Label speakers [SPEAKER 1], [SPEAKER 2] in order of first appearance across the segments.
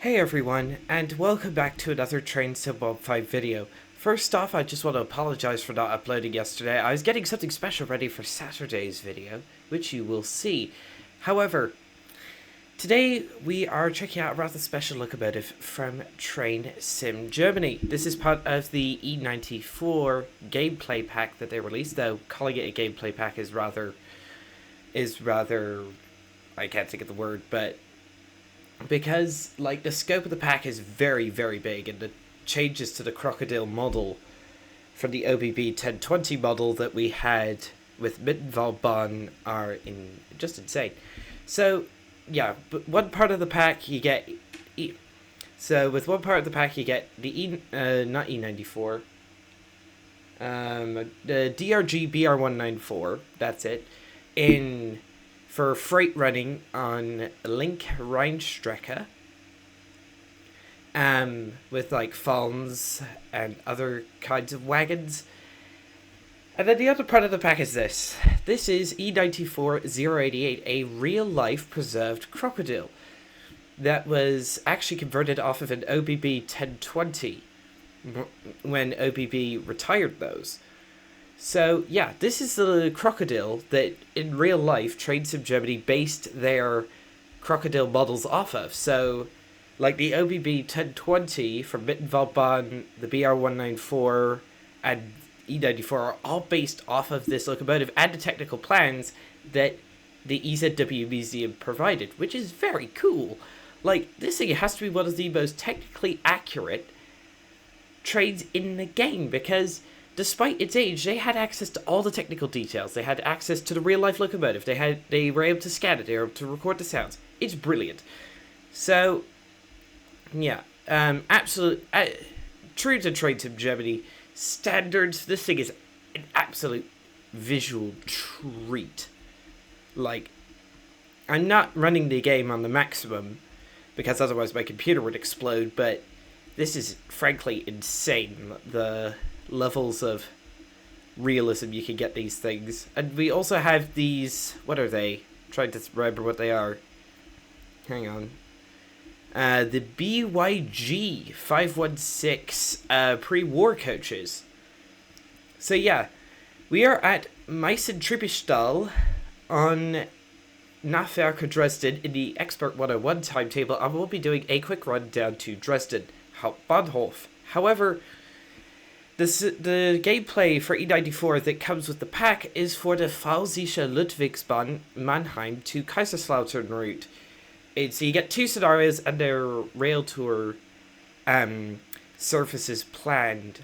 [SPEAKER 1] Hey everyone, and welcome back to another TSW5 video. First off, I just want to apologize for not uploading yesterday. I was getting something special ready for Saturday's video, which you will see. However, today we are checking out a rather special locomotive from Train Sim Germany. This is part of the E94 gameplay pack that they released, though calling it a gameplay pack is rather, I can't think of the word, but because like the scope of the pack is very big, and the changes to the Krokodil model from the OBB 1020 model that we had with Mittenwaldbahn are just insane. So yeah, but one part of the pack you get with one part of the pack you get the not E94, the DRG BR194, that's it, for freight running on Link Rheinstrecke, with like Fawns and other kinds of wagons. And then the other part of the pack is this. This is E94-088, a real-life preserved Krokodil that was actually converted off of an OBB 1020 when OBB retired those. So yeah, this is the Krokodil that in real life Train Sim Germany based their Krokodil models off of. So like the OBB 1020 from Mittenwaldbahn, the BR194 and E94 are all based off of this locomotive and the technical plans that the EZW Museum provided, which is very cool. Like, this thing has to be one of the most technically accurate trains in the game, because despite its age, they had access to all the technical details. They had access to the real-life locomotive. They were able to scan it. They were able to record the sounds. It's brilliant. So, yeah, absolute true to Train Sim Germany standards. This thing is an absolute visual treat. Like, I'm not running the game on the maximum because otherwise my computer would explode. But this is frankly insane. The levels of realism you can get these things. And we also have these, what are they? I'm trying to remember what they are. Hang on. The BYG 516 pre-war coaches. So yeah, we are at Meissen-Triebischtal on Nahverkehr Dresden in the Expert 101 timetable, and we'll be doing a quick run down to Dresden Hauptbahnhof. However, the gameplay for E94 that comes with the pack is for the Pfalzische Ludwigsbahn Mannheim to Kaiserslautern route. So you get two scenarios and their Railtour surfaces planned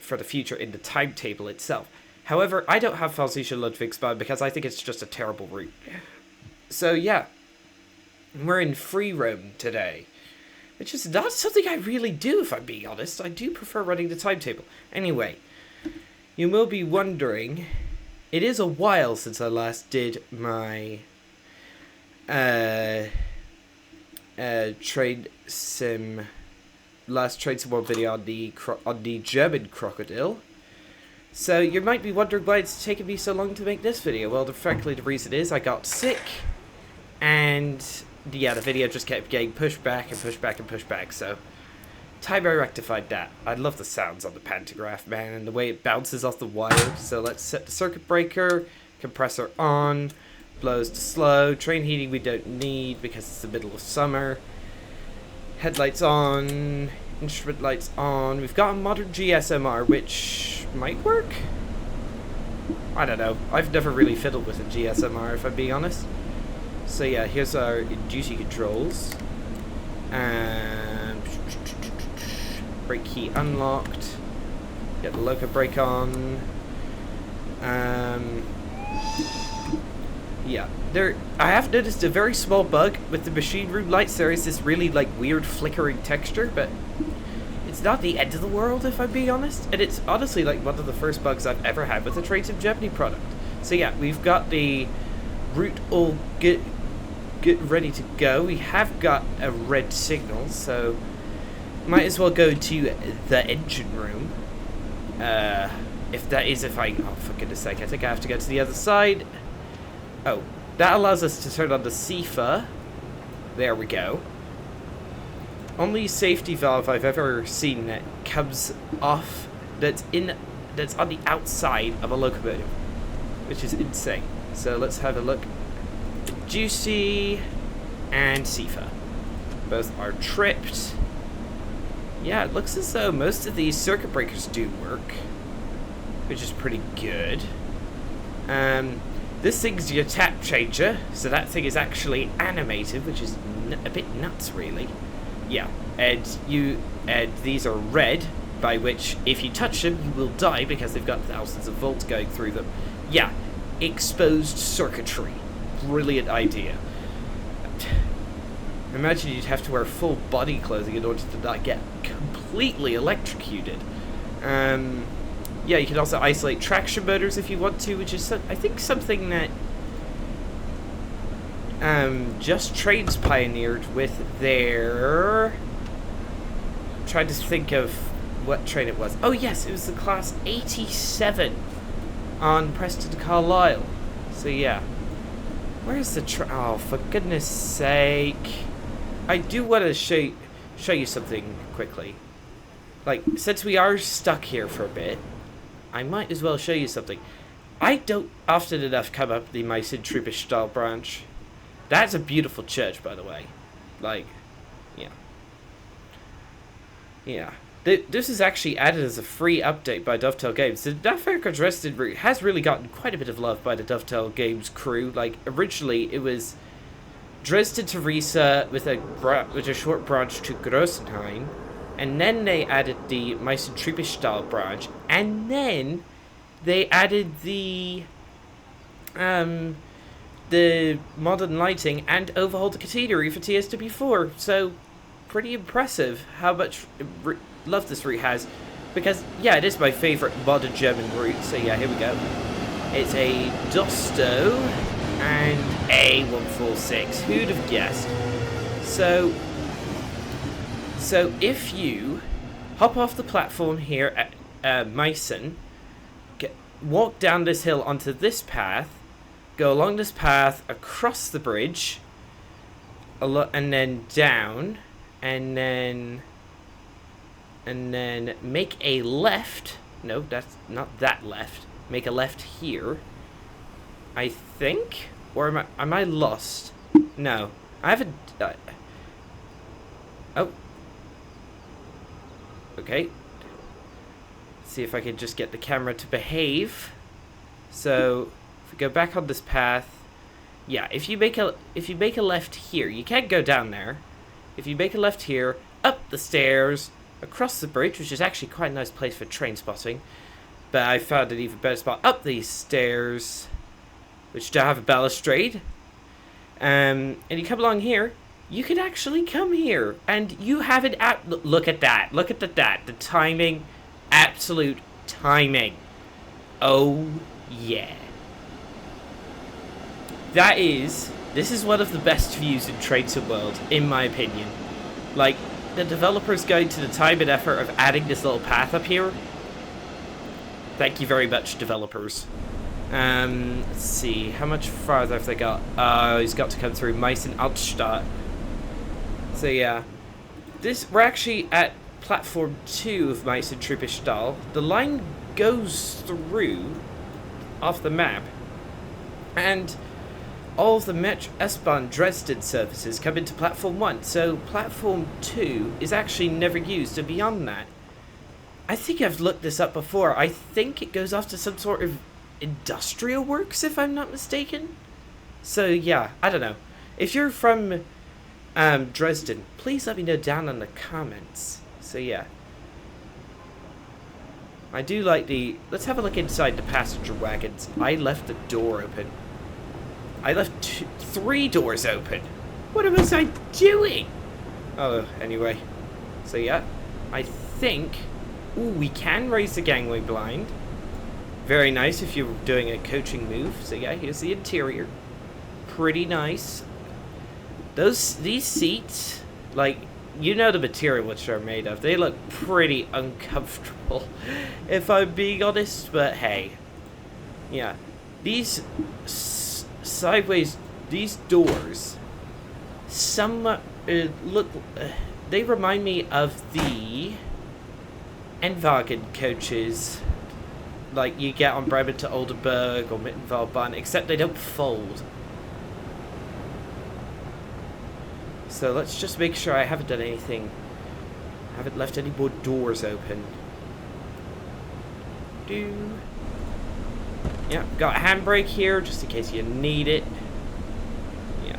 [SPEAKER 1] for the future in the timetable itself. However, I don't have Pfalzische Ludwigsbahn because I think it's just a terrible route. So yeah, we're in free roam today, which is not something I really do, if I'm being honest. I do prefer running the timetable. Anyway, you will be wondering, it is a while since I last did my Train Sim World video on the German Krokodil. So you might be wondering why it's taken me so long to make this video. Well, frankly, the reason is I got sick, and yeah, the video just kept getting pushed back and pushed back and pushed back. So time I rectified that. I love the sounds on the pantograph, man, and the way it bounces off the wire. So let's set the circuit breaker, compressor on, blows to slow. Train heating we don't need because it's the middle of summer. Headlights on, instrument lights on. We've got a modern GSMR, which might work. I don't know. I've never really fiddled with a GSMR, if I'm being honest. So yeah, here's our duty controls. Brake key unlocked. Get the loco brake on. Yeah, I have noticed a very small bug with the machine room lights. There is this really like weird flickering texture, but it's not the end of the world, if I'm being honest. And it's honestly like one of the first bugs I've ever had with a Train Sim Germany product. So yeah, we've got the route all get ready to go. We have got a red signal, so might as well go to the engine room. If I, oh for goodness sake, I think I have to go to the other side. Oh, that allows us to turn on the SIFA. There we go. only safety valve I've ever seen that comes off, that's on the outside of a locomotive, which is insane. So let's have a look. Juicy and Sifa. Both are tripped. Yeah, it looks as though most of these circuit breakers do work, which is pretty good. This thing's your tap changer, so that thing is actually animated, which is a bit nuts, really. Yeah, and these are red, by which if you touch them, you will die because they've got thousands of volts going through them. Yeah, exposed circuitry. Brilliant idea. Imagine you'd have to wear full body clothing in order to not get completely electrocuted. Yeah, you can also isolate traction motors if you want to, which is, I think, something that Just Trains pioneered with their... I'm trying to think of what train it was. Oh yes, it was the class 87 on Preston to Carlisle. So yeah. Where's the oh, for goodness sake. I do want to show you something quickly. Like, since we are stuck here for a bit, I might as well show you something. I don't often enough come up the Meissen-Trübberstal branch. That's a beautiful church, by the way. Like, yeah. Yeah. This is actually added as a free update by Dovetail Games. The Nahverkehr Dresden route has really gotten quite a bit of love by the Dovetail Games crew. Like, originally it was Dresden to Riesa with a short branch to Grossenhain, and then they added the Meissen-Trübberstal branch, and then they added the modern lighting and overhauled the catenary for TSW5. So, pretty impressive how much love this route has, because yeah, it is my favorite modern German route. So yeah, here we go. It's a Dosto and a 146. Who'd have guessed? So if you hop off the platform here at Meissen, walk down this hill onto this path, go along this path across the bridge, and then down, and then make a left. No, that's not that left. Make a left here, I think. Or am I lost? No, I haven't. Oh. Okay. Let's see if I can just get the camera to behave. So if we go back on this path, yeah. If you make a left here, you can't go down there. If you make a left here, up the stairs, across the bridge, which is actually quite a nice place for train spotting, but I found an even better spot up these stairs, which do have a balustrade, and you come along here, you can actually come here, and you have it at, look at that, the timing, absolute timing, oh yeah. This is one of the best views in Train Sim World, in my opinion. Like, the developers going to the time and effort of adding this little path up here. Thank you very much, developers. Let's see, how much farther have they got? He's got to come through Meissen Altstadt. So yeah, we're actually at platform 2 of Meissen-Trübberstal. The line goes through off the map, and all of the Metro S-Bahn Dresden services come into platform 1, so platform 2 is actually never used. And beyond that, I think I've looked this up before. I think it goes off to some sort of industrial works, if I'm not mistaken. So yeah, I don't know. If you're from Dresden, please let me know down in the comments. So yeah, I do like let's have a look inside the passenger wagons. I left the door open. I left 3 doors open. What was I doing? Oh, anyway. So yeah, I think... Ooh, we can raise the gangway blind. Very nice if you're doing a coaching move. So yeah, here's the interior. Pretty nice. These seats, like, you know the material which they're made of. They look pretty uncomfortable, if I'm being honest. But hey, yeah, these sideways, these doors, some look they remind me of the Nahverkehr coaches, like you get on Bremen to Oldenburg or Mittenwaldbahn, except they don't fold. So let's just make sure I haven't done anything. I haven't left any more doors open. Yeah, got a handbrake here just in case you need it. Yeah.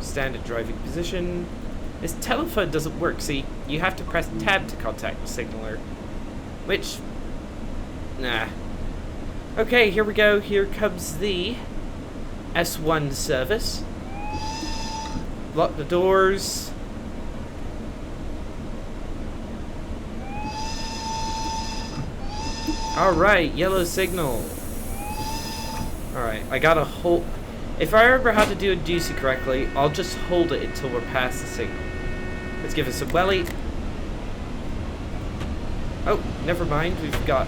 [SPEAKER 1] Standard driving position. This telephone doesn't work, see, you have to press tab to contact the signaler. Which, nah. Okay, here we go. Here comes the S1 service. Lock the doors. Alright, yellow signal. Alright, I gotta hold... If I remember how to do a deucey correctly, I'll just hold it until we're past the signal. Let's give it some welly. Oh, never mind, we've got...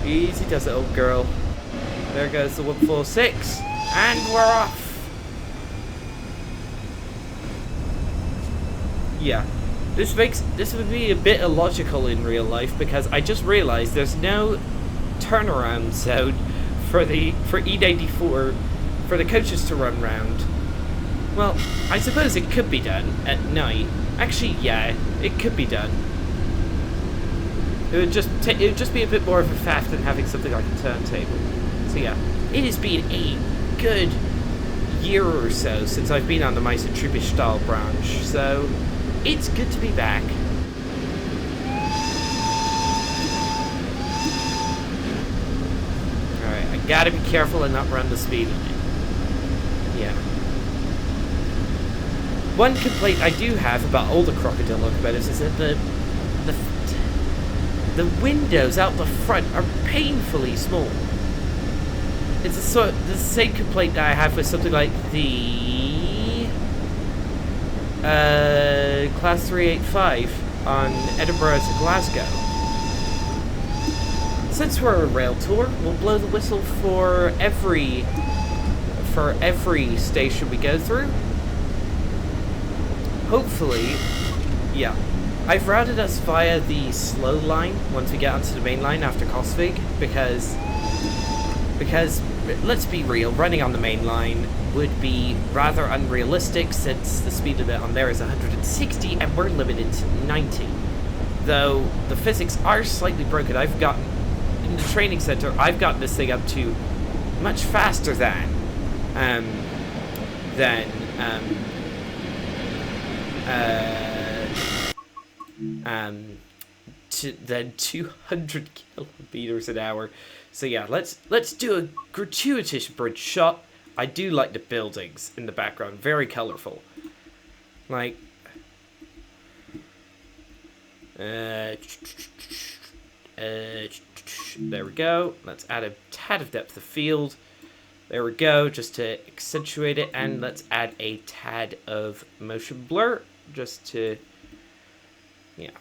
[SPEAKER 1] Easy does it, old girl. There goes the 146. And we're off! Yeah. This would be a bit illogical in real life because I just realized there's no turnaround zone for E94 for the coaches to run round. Well, I suppose it could be done at night. Actually, yeah, it could be done. It would just be a bit more of a faff than having something like a turntable. So yeah, it has been a good year or so since I've been on the Meissen-Trübistal branch, so it's good to be back. Alright, I gotta be careful and not run the speed limit. Yeah. One complaint I do have about older Krokodil locomotives is that the windows out the front are painfully small. It's the same complaint that I have with something like the Class 385 on Edinburgh to Glasgow. Since we're a Railtour, we'll blow the whistle for every station we go through. Hopefully, yeah. I've routed us via the slow line once we get onto the main line after Kosvig, because let's be real, running on the main line would be rather unrealistic since the speed limit on there is 160 and we're limited to 90. Though the physics are slightly broken. In the training center, I've gotten this thing up to much faster than 200 kilometers an hour. So yeah, let's do a gratuitous bridge shot. I do like the buildings in the background, very colorful. Like, there we go. Let's add a tad of depth of field. There we go, just to accentuate it, and let's add a tad of motion blur, just to, yeah.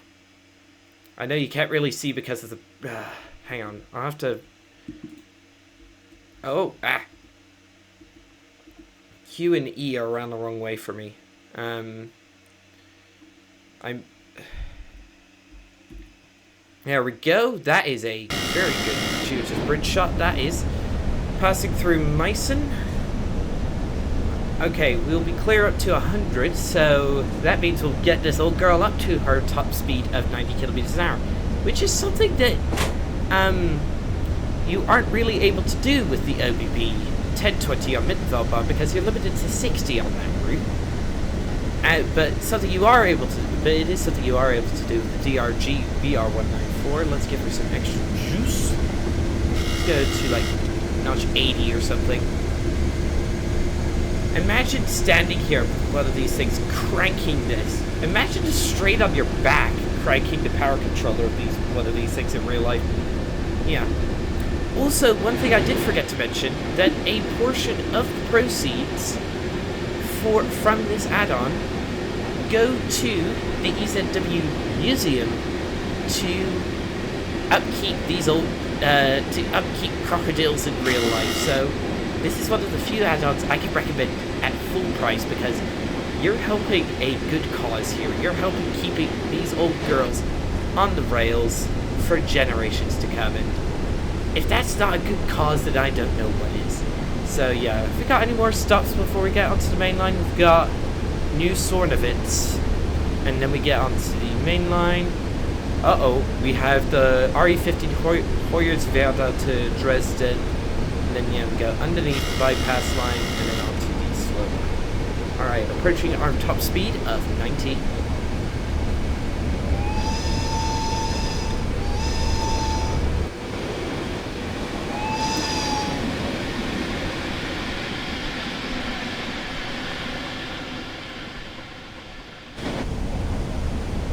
[SPEAKER 1] I know you can't really see because of the, hang on, I'll have to, Q and E are around the wrong way for me. There we go. That is a very good gratuitous bridge shot. That is passing through Meissen. Okay, we'll be clear up to 100, so that means we'll get this old girl up to her top speed of 90 kilometers an hour, which is something that you aren't really able to do with the OBP 1020 on Mittenwaldbahn because you're limited to 60 on that route. But something you are able to, it is something you are able to do with the DRG BR194. Let's give her some extra juice. Let's go to like notch 80 or something. Imagine standing here with one of these things, cranking this. Imagine just straight on your back, cranking the power controller of one of these things in real life. Yeah. Also, one thing I did forget to mention, that a portion of the proceeds from this add-on go to the EZW Museum to upkeep these old, to upkeep crocodiles in real life. So this is one of the few add-ons I can recommend at full price because you're helping a good cause here. You're helping keeping these old girls on the rails for generations to come. And if that's not a good cause, then I don't know what is. So yeah, if we got any more stops before we get onto the main line, we've got New Sornowitz, and then we get onto the main line. We have the RE15 Hoyerswerda to Dresden, and then yeah, we go underneath the bypass line, and then onto the slow line. Alright, approaching our top speed of 90.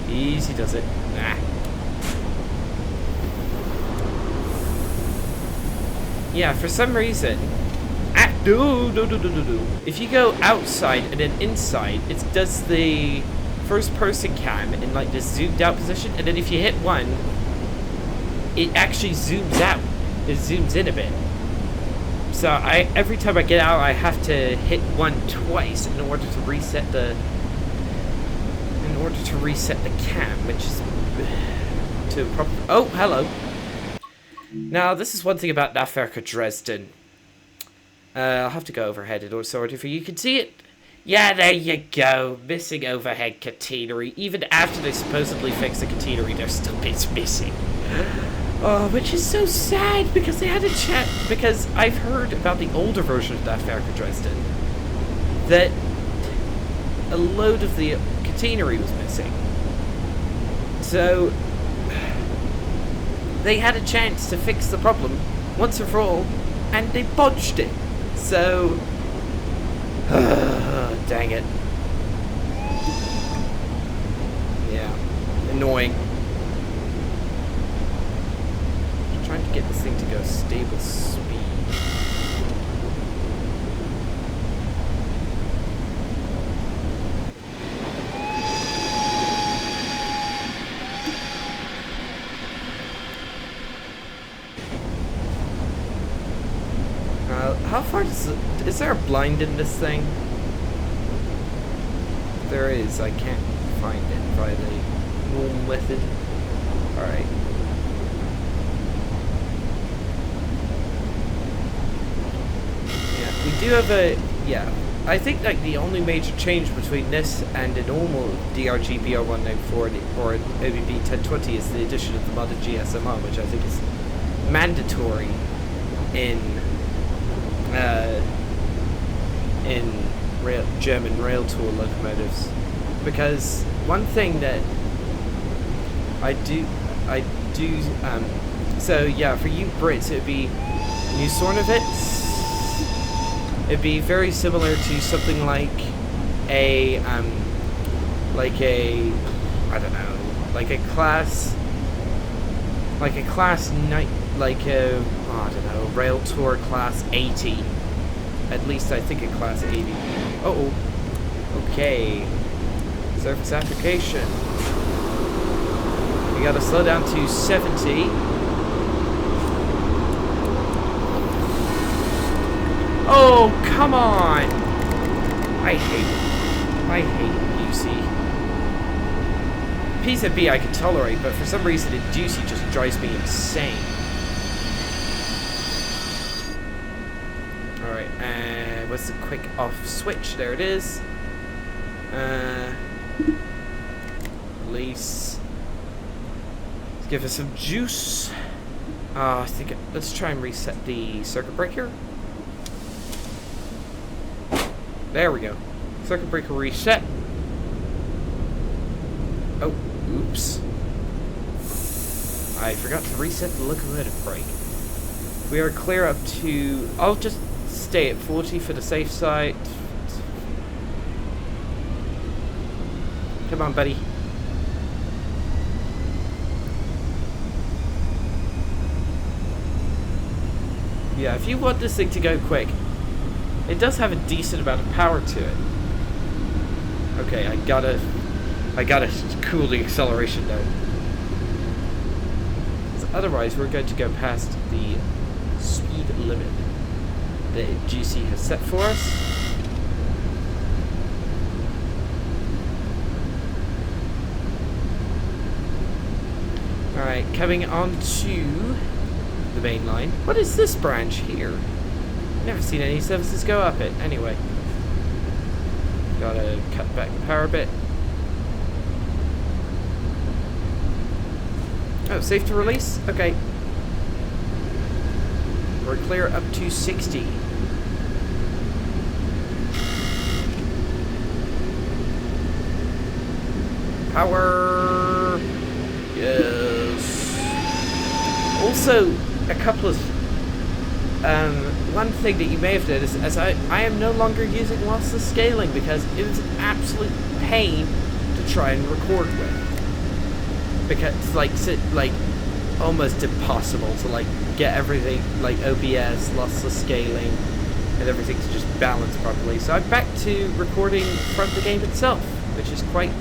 [SPEAKER 1] Easy does it. Nah. Yeah, for some reason... If you go outside and then inside, it does the first person cam in like this zoomed out position, and then if you hit one, it actually zooms out. It zooms in a bit. So every time I get out, I have to hit one twice in order to reset the cam, which is to proper. Oh, hello. Now this is one thing about Nahverkehr Dresden. I'll have to go overhead in order for you can see it. Yeah, there you go. Missing overhead catenary. Even after they supposedly fixed the catenary, there's still bits missing. Oh, which is so sad because they had a chat. Because I've heard about the older version of Nahverkehr Dresden that a load of the catenary was missing. So they had a chance to fix the problem once and for all, and they botched it. So, dang it. Yeah, annoying. I'm trying to get this thing to go stable speed. How far is there a blind in this thing? There is. I can't find it by the normal method. Alright. Yeah, we do have a... Yeah. I think like the only major change between this and a normal DRG BR194 or OBB 1020 is the addition of the modded GSMR, which I think is mandatory in German Railtour locomotives, because one thing that so yeah, for you Brits, it would be New Sornowitz. It'd be very similar to something like a I don't know, like a class I don't know, Railtour class 80. At least I think a class 80. Uh-oh. Okay. Surface application. We gotta slow down to 70. Oh, come on! I hate UC. PZB I can tolerate, but for some reason Inducey just drives me insane. Alright, what's the quick off switch? There it is. Release. Let's give us some juice. I think let's try and reset the circuit breaker. There we go. Circuit breaker reset. Oh, oops. I forgot to reset the locomotive brake. We are clear up to... I'll just stay at 40 for the safe side. Come on, buddy. Yeah, if you want this thing to go quick, it does have a decent amount of power to it. Okay, I gotta cool the acceleration down. Otherwise, we're going to go past the speed limit that GC has set for us. Alright, coming on to the main line. What is this branch here? Never seen any services go up it. Anyway. Gotta cut back the power a bit. Oh, safe to release? Okay. We're clear up to 60. Power! Yes. Also, a couple of... one thing that you may have noticed, as I am no longer using lossless scaling because it was an absolute pain to try and record with. Because it's like almost impossible to like get everything like OBS, lossless scaling, and everything to just balance properly. So I'm back to recording from the game itself, which is quite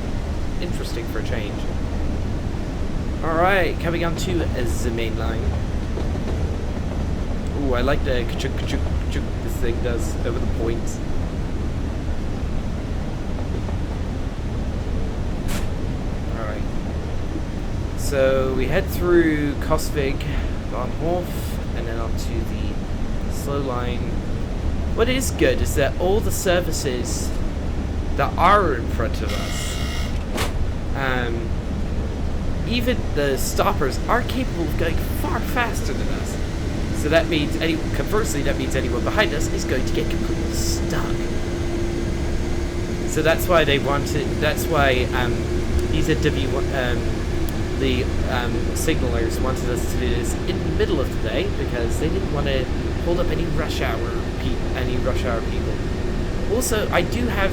[SPEAKER 1] interesting for a change. Alright, coming on to the main line. Ooh, I like the ka-chuk ka-chuk ka-chuk this thing does over the points. Alright. So we head through Kosvig, Bahnhof, and then onto the slow line. What is good is that all the services that are in front of us, even the stoppers, are capable of going far faster than us. So that means, conversely, that means anyone behind us is going to get completely stuck. So that's why they wanted. That's why EZW, the signalers, wanted us to do this in the middle of the day because they didn't want to hold up any rush hour people. Also, I do have.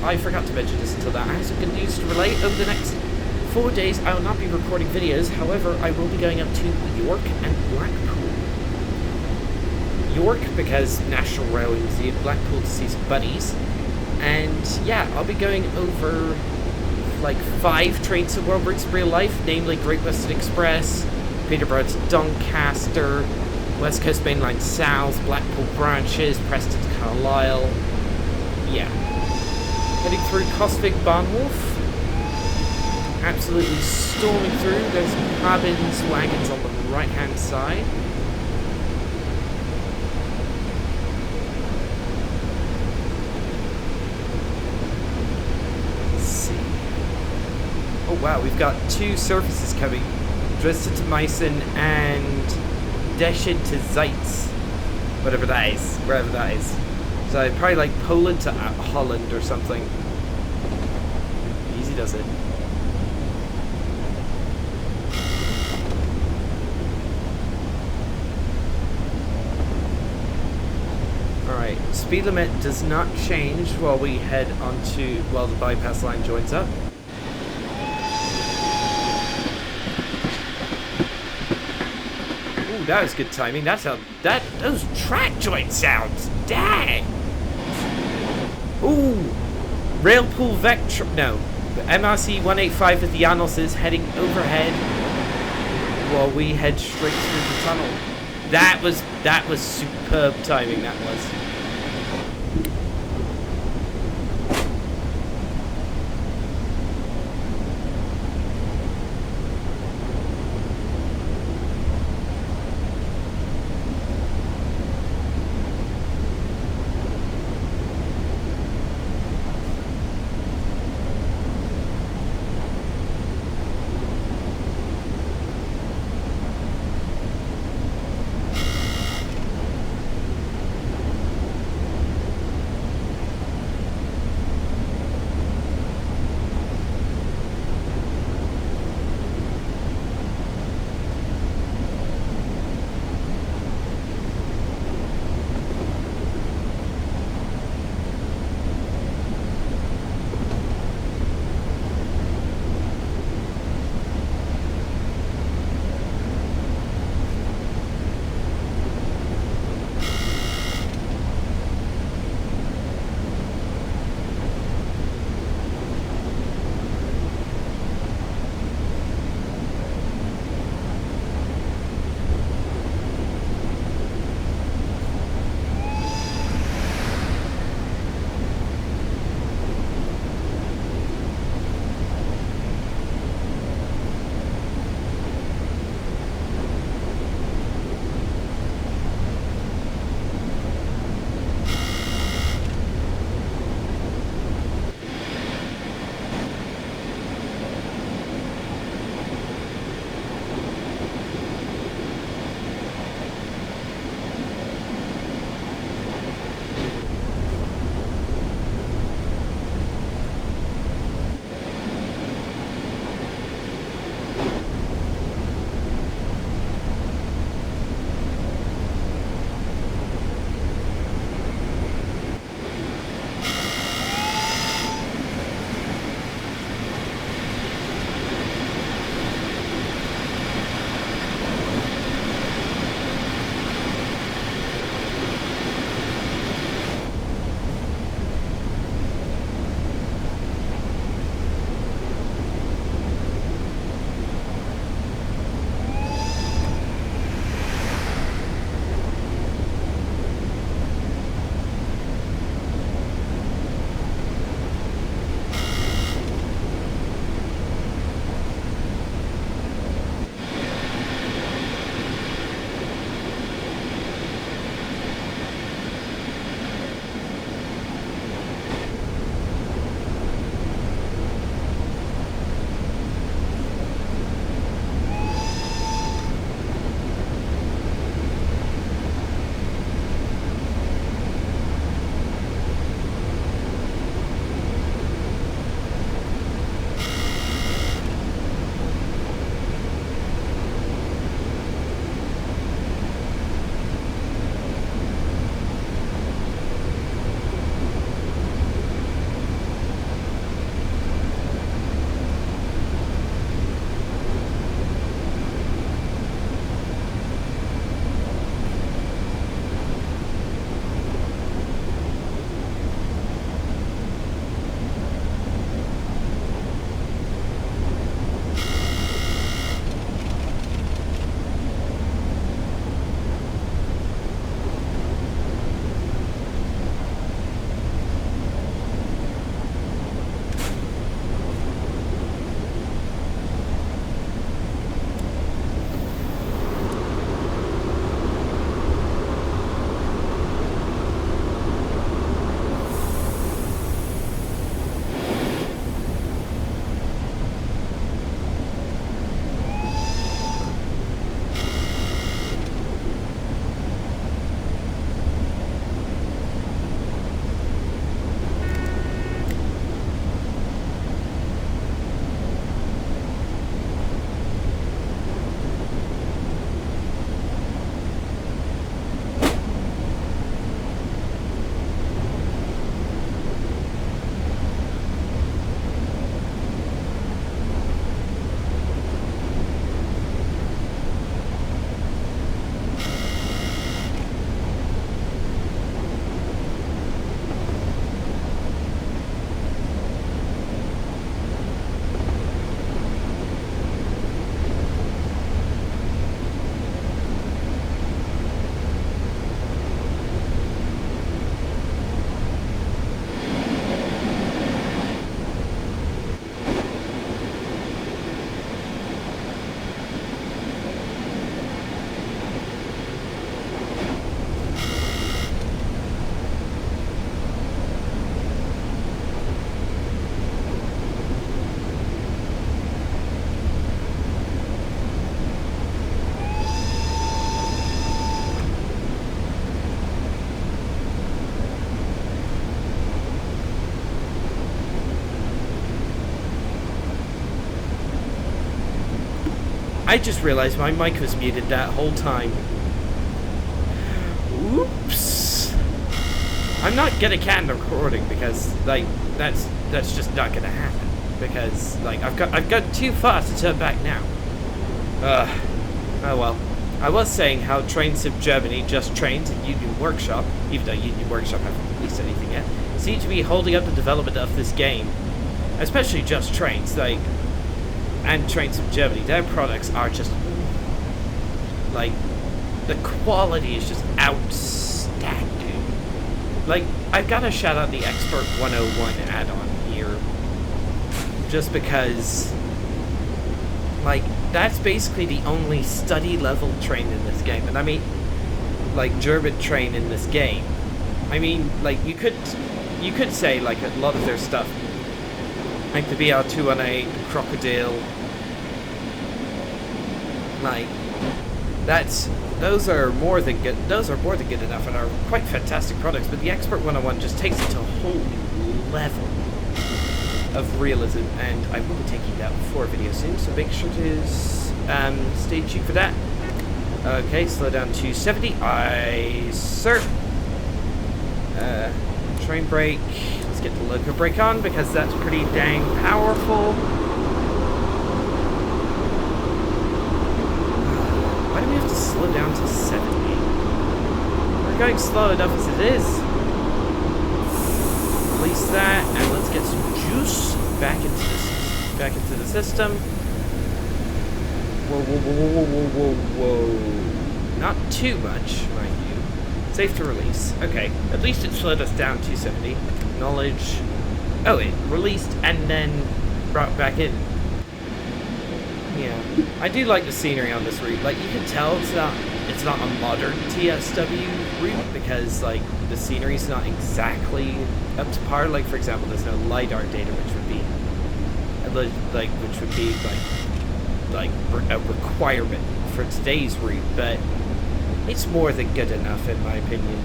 [SPEAKER 1] I forgot to mention this until that. I have some good news to relay. Over the next 4 days, I will not be recording videos. However, I will be going up to York and Blackpool. York because National Railway Museum, Blackpool to see some buddies, and yeah, I'll be going over like 5 trains of World Routes in real life, namely Great Western Express, Peterborough to Doncaster, West Coast Main Line South, Blackpool branches, Preston to Carlisle. Yeah. Heading through Kosvig Bahnhof. Absolutely storming through. There's cabins, wagons on the right hand side. Let's see. Oh wow, we've got 2 services coming. Dresden to Meissen and Dresden to Zeitz. Whatever that is. Wherever that is. So probably like Poland to Holland or something. Easy does it. Alright, speed limit does not change while we head onto while the bypass line joins up. Ooh, that was good timing. Those track joint sounds. Dang! Ooh! Railpool Vector. No. The MRC 185 with the Janos is heading overhead while we head straight through the tunnel. That was superb timing, that was. I just realized my mic was muted that whole time. Oops. I'm not gonna can the recording because, like, that's just not gonna happen. Because, like, I've got too far to turn back now. Oh well. I was saying how Train Sim Germany, Just Trains, and Union Workshop, even though Union Workshop haven't released anything yet, seem to be holding up the development of this game. Especially Just Trains, like, and Train Sim Germany. Their products are just, like, the quality is just outstanding. Like, I've got to shout out the Expert 101 add-on here. Just because, like, that's basically the only study-level train in this game. And I mean, like, German train in this game. I mean, like, you could say, like, a lot of their stuff, like the BR218, the Krokodil, like, those are more than good enough and are quite fantastic products, but the Expert 101 just takes it to a whole new level of realism, and I will be taking that before video soon, so make sure to stay tuned for that. Okay, slow down to 70. Aye, sir. Train brake. Let's get the loco brake on because that's pretty dang powerful. Why do we have to slow down to 70? We're going slow enough as it is. Release that, and let's get some juice back into the system. Whoa, whoa, whoa, whoa, whoa, whoa, whoa. Not too much, mind you. Safe to release. Okay, at least it slowed us down to 70. Acknowledge. Oh, it released and then brought back in. Yeah, I do like the scenery on this route. Like, you can tell it's not a modern TSW route because, like, the scenery's not exactly up to par. Like, for example, there's no LiDAR data, which would be a requirement for today's route, but it's more than good enough in my opinion.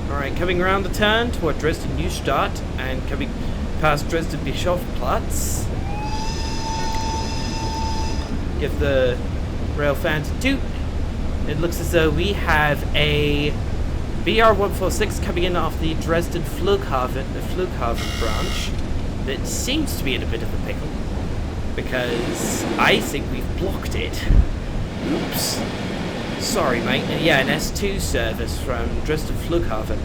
[SPEAKER 1] Alright, coming around the turn toward Dresden Neustadt and coming past Dresden Bischofplatz. Give the rail fans a toot. It looks as though we have a BR146 coming in off the Dresden Flughafen branch that seems to be in a bit of a pickle because I think we've blocked it. Oops. Sorry, mate. Yeah, an S2 service from Dresden Flughafen.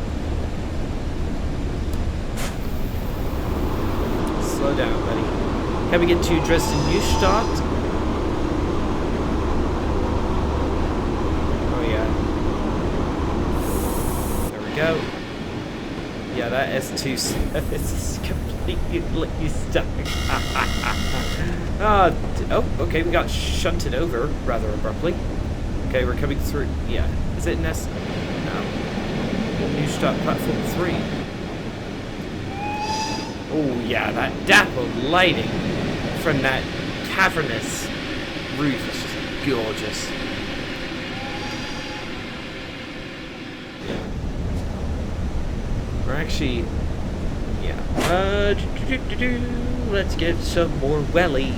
[SPEAKER 1] Slow down, buddy. Can we get to Dresden Neustadt? Go. Yeah, that S2 service is completely stuck. Oh, okay, we got shunted over rather abruptly. Okay, we're coming through. Yeah, is it an S? No. Neustadt platform 3. Oh yeah, that dappled lighting from that cavernous roof is just gorgeous. We're actually, yeah. Let's get some more welly.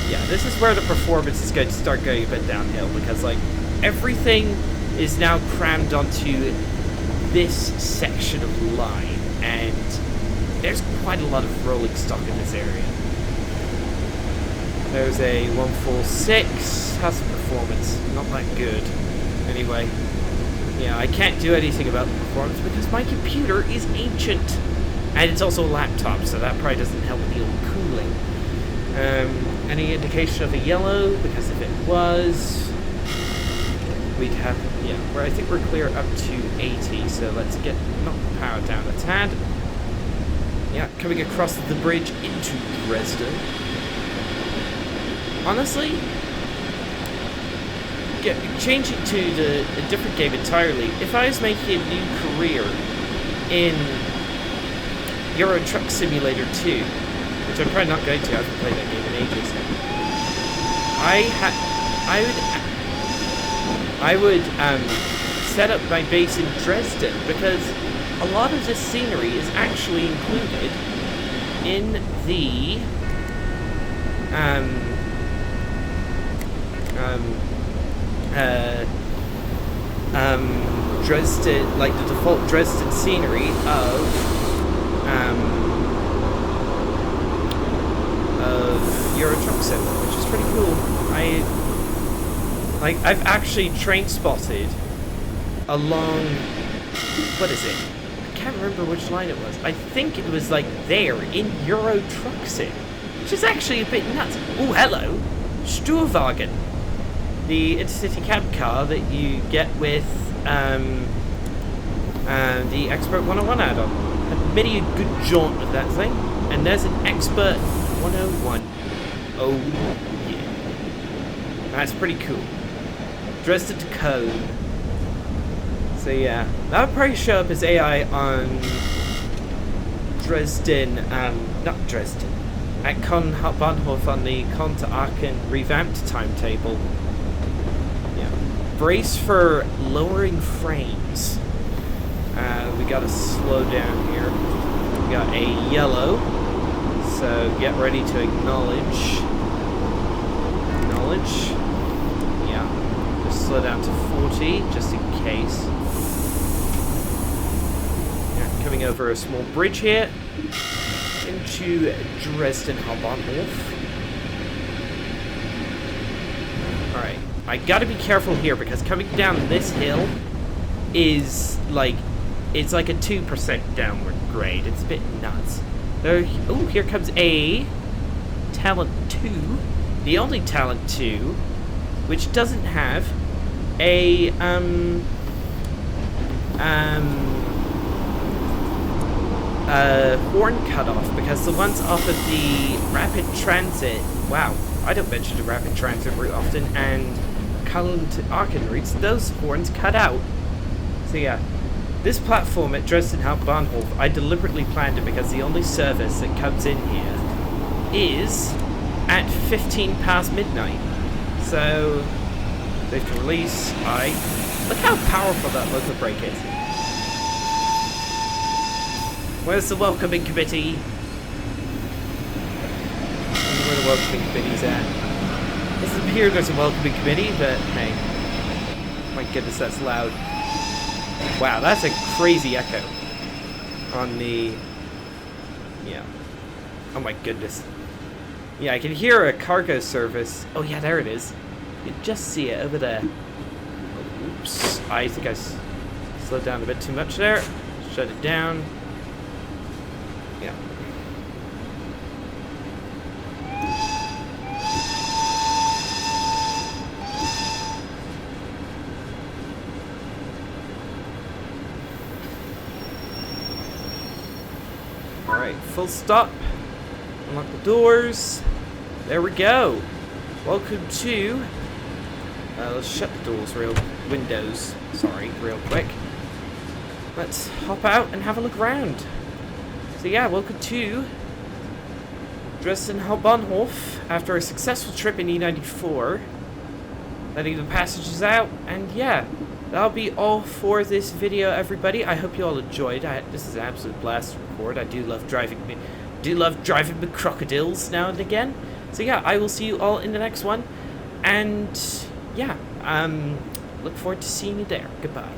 [SPEAKER 1] Yeah, this is where the performance is going to start going a bit downhill because, like, everything is now crammed onto this section of line, and there's quite a lot of rolling stock in this area. There's a 146. How's the performance? Not that good. Anyway. Yeah, I can't do anything about the performance because my computer is ancient. And it's also a laptop, so that probably doesn't help with the old cooling. Any indication of a yellow? Because if it was, we'd have, yeah, I think we're clear up to 80, so let's knock the power down a tad. Yeah, coming across the bridge into Dresden. Honestly, changing to a different game entirely. If I was making a new career in Euro Truck Simulator 2, which I'm probably not going to, I haven't played that game in ages. I would set up my base in Dresden because a lot of this scenery is actually included in the Dresden, like the default Dresden scenery of Euro Truck Sim, which is pretty cool. I've actually train spotted along, what is it? I can't remember which line it was. I think it was like there in Euro Truck Sim, which is actually a bit nuts. Oh, hello, Sturwagen, the intercity cab car that you get with the Expert 101 add-on. Had many a good jaunt with that thing, and there's an Expert 101. Oh yeah, that's pretty cool. Dresden to Cone. So yeah, that would probably show up as AI on Dresden, not Dresden, at Bahnhof on the Con to Aachen revamped timetable. Yeah, brace for lowering frames. We gotta slow down here. We got a yellow, so get ready to acknowledge. Acknowledge. Yeah, just slow down to 40 just in case. Coming over a small bridge here into Dresden Hauptbahnhof. Alright, I gotta be careful here because coming down this hill is like, it's like a 2% downward grade. It's a bit nuts. There, oh, here comes a Talent 2, the only Talent 2, which doesn't have a horn cutoff, because the ones off of the rapid transit, wow, I don't mention the rapid transit route often, and Cologne to Aachen routes, those horns cut out. So yeah, this platform at Dresden Hauptbahnhof, I deliberately planned it because the only service that comes in here is at 15 past midnight. So, safe to release, look how powerful that local brake is. Where's the welcoming committee? I wonder where the welcoming committee's at. Doesn't appear there's a welcoming committee, but hey. My goodness, that's loud. Wow, that's a crazy echo on the... Yeah. Oh my goodness. Yeah, I can hear a cargo service. Oh yeah, there it is. You can just see it over there. Oh, oops. I think I slowed down a bit too much there. Shut it down. Yeah. Alright, full stop. Unlock the doors. There we go. Welcome to... let's shut the doors windows, sorry, real quick. Let's hop out and have a look around. So yeah, welcome to Dresden Hauptbahnhof after a successful trip in E94. Letting the passengers out, and yeah, that'll be all for this video, everybody. I hope you all enjoyed. This is an absolute blast to record. I do love driving the crocodiles now and again. So yeah, I will see you all in the next one, and yeah, look forward to seeing you there. Goodbye.